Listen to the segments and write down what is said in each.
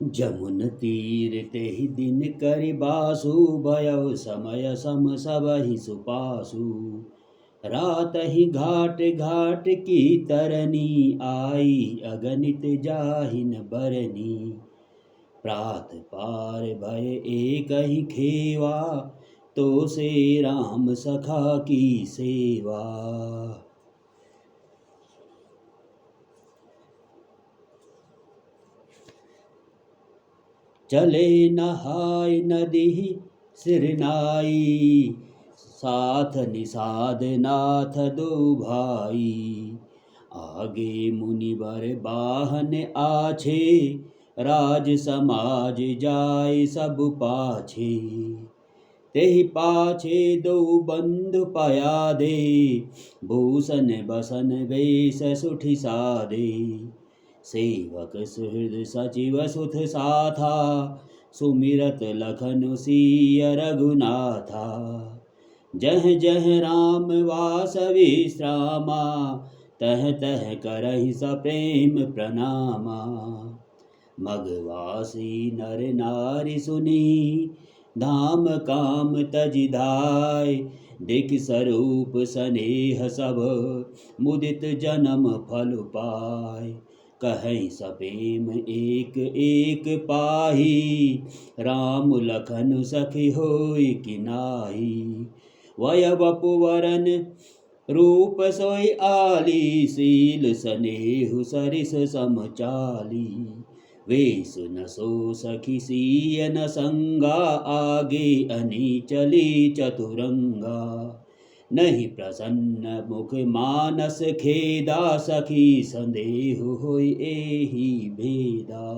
जमुन तीर ते ही दिन करि बासु भयो समय सम सबहि सुपासु। रात ही घाट घाट की तरनी आई अगणित जाहिन बरनी। प्रात पार भय एक ही खेवा तो से राम सखा की सेवा। चले नहाय नदी सिरनाई साथ निषाद नाथ दो भाई। आगे मुनिवर बाहन आछे राज समाज जाय सब पाछे। तेहि पाछे दो बंधु पया दे भूषण बसन वेश सुठि सादे। सेवक सुहृद सचिव सुत साथा सुमिरत लखन सिय रघुनाथा। जह जह राम वास विश्रामा तह तह करहि सप्रेम प्रणामा। मगवासी नर नारी सुनी धाम काम तजि धाय। दिख स्वरूप स्नेह सब मुदित जन्म फल पाय। कहीं सपेम एक एक पाही राम लखन सखी होय कि नाही। वय वपु वरन रूप सोई आली शील स्नेहु सरिस समचाली। वेश न सो सखी सिय न संगा आगे अनी चली चतुरंगा। नहीं प्रसन्न मुख मानस खेदा सखी संदेह होय एहि भेदा।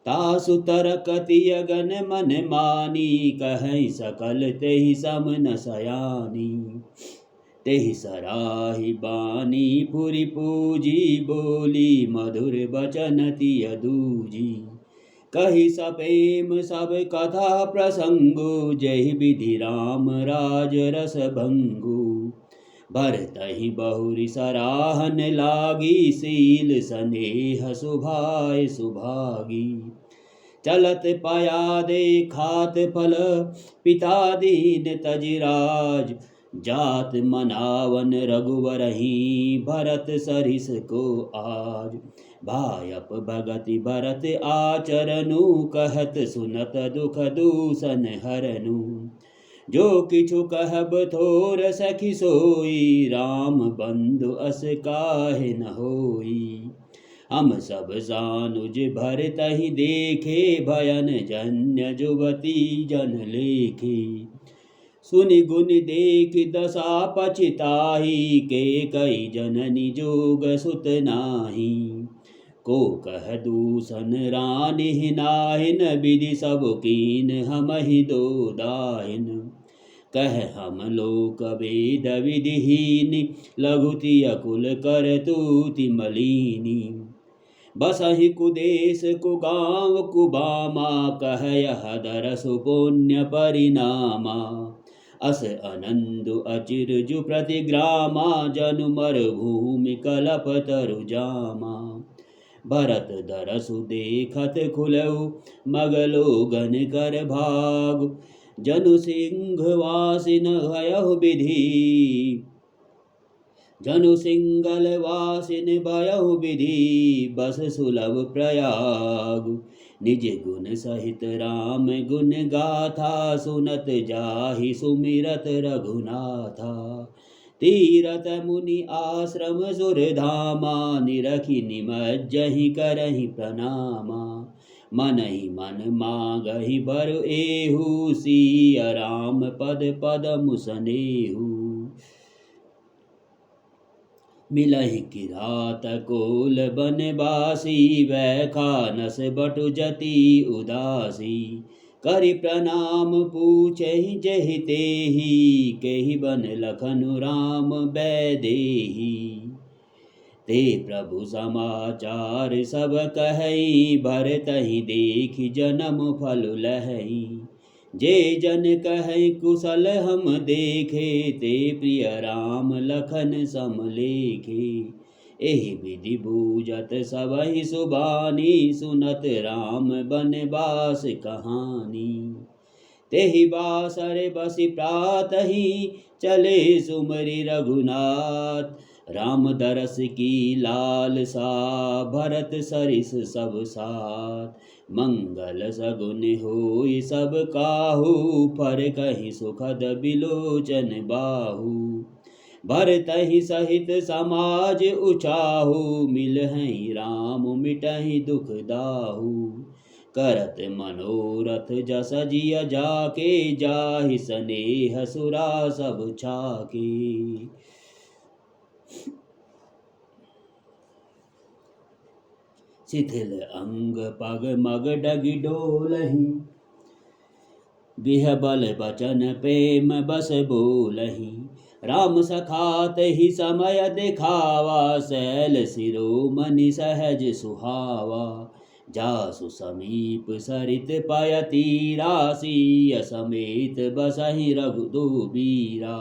तासु तरकति अगन मन मानी कहीं सकल तेहि सम न सयानी। तेहि सराहि बानी पुरि पूजी बोली मधुर बचन तिय दूजी। कहि सपेम सब कथा प्रसंगु जहि विधि राम राज रस भंगु। भरतहि बहुरि सराहन लागी शील स्नेह सुभाय सुभागी। चलत पया दे खात फल पिता दीन तजिराज। जात मनावन रघुवरहि भरत सरिस को आज। भायप भगति भरत आचरनु कहत सुनत दुख दूषण हरनु। जो किछु कहब थोर सखी सोई राम बंधु अस काहे न होई। हम सब सानुज भरतहि देखे भयन जन्य जुबती जन लेखे। सुनि गुनि देख दशा पछिताहि के कई जननी जोग सुत नाही। को कह दूषण रानि नाहिन विधि सब कीन हमहि दो दाहिन। कह हम लोक वेद विधिहीन लघुति अकुल कर तूति मलीनी। बसहि कुदेश कुगांव कुबामा कह यह दर सुपुण्य परिणामा। अस अनंदु अचिर जु प्रतिग्रामा जनु मर भूमि कलप तरु जामा। भरत दरसु देखत खुलऊ मगलोगन कर भाग। जनु सिंहवासिन भयहु विधि जनु सिंगल वासिन भयहु विधि बस सुलभ प्रयाग। निज गुण सहित राम गुण गाथा सुनत जाहि सुमिरत रघुनाथा। तीरथ मुनि आश्रम सुरधामा निरखि निमज्जहि करहि प्रणामा। मनहि मन मागहि बर एहु सिय राम पद पदमु सनेहु। मिलहि किरात कोल बनवासी वैखानस बटु जति उदासी। करि प्रणाम पूछहि जहि तेहि केहि बन लखनु राम बैदेही। ते प्रभु समाचार सब कहई भरतहि देखि जन्म फल लहई। जे जन कहे कुशल हम देखे ते प्रिय राम लखन सम लेखे। एहि विधि बूझत सबहि सुबानी, सुनत राम बनवास कहानी। तेहि बासर बसि प्रातहि, चले सुमरि रघुनाथ। राम दरस की लालसा, भरत सरिस सब साथ। मंगल सगुन होई सब काहू, फर कहीं सुखद बिलोचन बाहू। भरतहि सहित समाज उचाहू, मिलहि राम मिटहि दुख दाहू। करत मनोरथ जस जिय जाके, जाहि सनेह सुरा सब छाके। शिथिल अंग पग मग डगि डोलहि, बिह बल बचन प्रेम बस बोलहि। राम सखात ही समय दिखावा, शैल शिरोमणि सहज सुहावा। जासु समीप सरित पयति राशि, समेत बसहि रघुदूबीरा।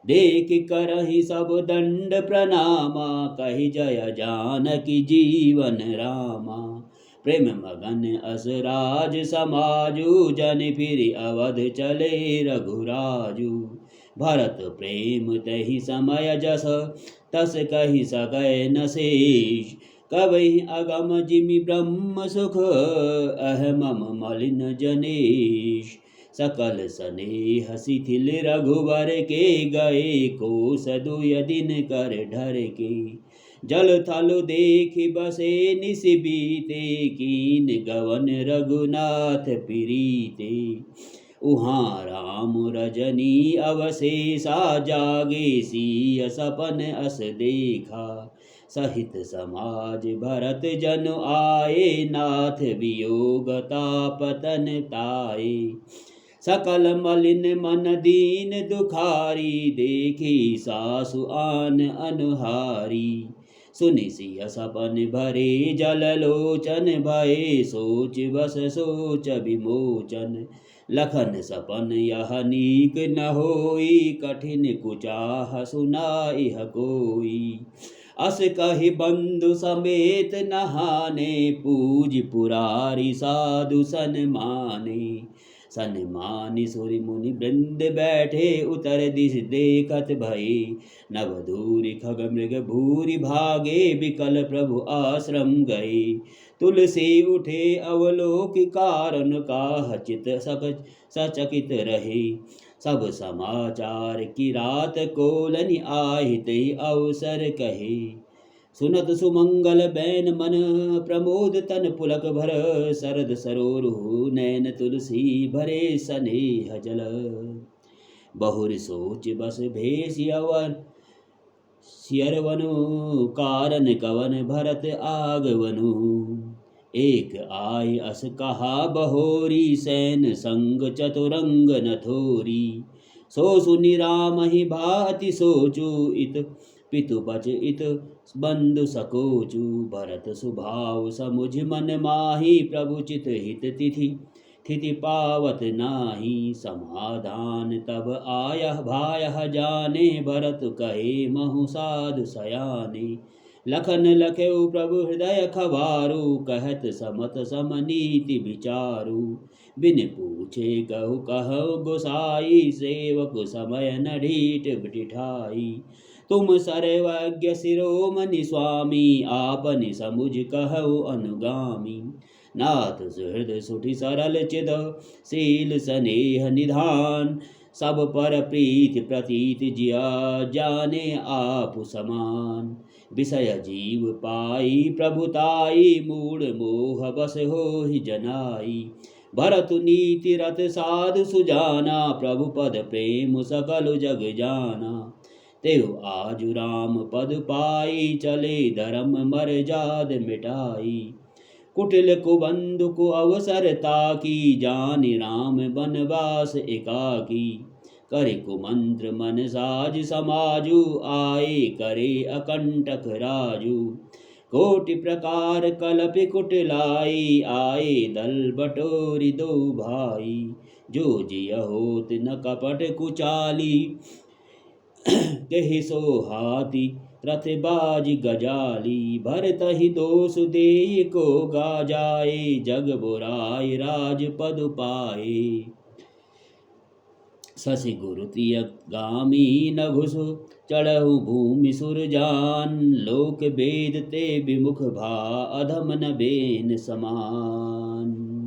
देख करहि सब दंड प्रणामा, कहि जय जानकी जीवन रामा। प्रेम मगन अस राज समाजु, जन फिर अवध चले रघुराजु। भरत प्रेम तहि समय जस, तस कहि सकै न शेष। कबहि अगम जिमि ब्रह्म सुख, अह मम मलिन जनेश। सकल स्नेह शिथिल रघुवर के, गए कोस दुय दिन कर ढर के। जल थल देखि बसे निस बीते, कीन गवन रघुनाथ प्रीते। उहाँ राम रजनी अवशेषा, जागे सिय सपन अस देखा। सहित समाज भरत जन आए, नाथ वियोग तापतन ताए। सकल मलिन मन दीन दुखारी, देखी सासु आन अनुहारी। सुनि सिय सपन भरे जल लोचन, भये सोच बस सोच विमोचन। लखन सपन यह नीक न होई, कठिन कुचाह सुनाइह कोई। अस कहि बंधु समेत नहाने, पूज पुरारी साधु सन्माने। सन्मानि सुरि मुनि वृंद बैठे, उतर दिश देखत भये। नवधूरि खग मृग भूरि भागे, बिकल प्रभु आश्रम गए। तुलसी उठे अवलोकि कारण, काह चित सचकित रहे। सब समाचार की रात कोलनि, आहित अवसर कहे। सुनत सुमंगल बैन मन प्रमोद, तन पुलक भर शरद सरोरु। नैन तुलसी भरे स्नेह जल, बहुर सोच बस भेष अवर। सियरवनु कारण कवन भरत आगवनु। एक आय अस कहा बहोरी, सैन संग चतुरंग न थोरी। सो सुनि राम ही भाति सोचु, इत पितु बच इत बंधु सकोचु। भरत स्वभाव समुझ मन माही, प्रभु चित हित तिथि थिति पावत नाही। समाधान तब आयह भायह जाने, भरत कहे महु साधु सयाने। लखन लखेउ प्रभु हृदय खबारू, कहत समत समनीति विचारू। बिन पूछे कहु कहु गोसाई, सेवक समय न ढीठ बिठाई। तुम सर्वज्ञ शिरोमणि स्वामी, आपनि समुझ कहु अनुगामी। नाथ सुहृद सुठि सरल चिद, शील स्नेह निधान। सब पर प्रीति प्रतीत जिया, जाने आप समान। विषय जीव पाई प्रभुताई, मूढ़ मोह बस होहि जनाई। भरतु नीति रत साधु सुजाना, प्रभु पद प्रेम सकल जग जाना। तेहु आजु राम पद पाई, चले धर्म मर्याद मिटाई। कुटिल कुबंधु को अवसर ताकी, जानि राम बनवास एकाकी। करे कुमंत्र मन साज समाजु, आए करे अकंटक राजू। कोटि प्रकार कलपि कुटिलाई, आए दल बटोरी दो भाई। जो जिय होत न कपट कुचाली, तेहि सो हाथी रथबाज गजाली भरत ही दोष देय को गा जाए जग बुराई राजपद पाए शशि गुरु गामी न घुसु चढ़हु भूमि सुरजान लोक वेद ते विमुख भा अधम न बेन समान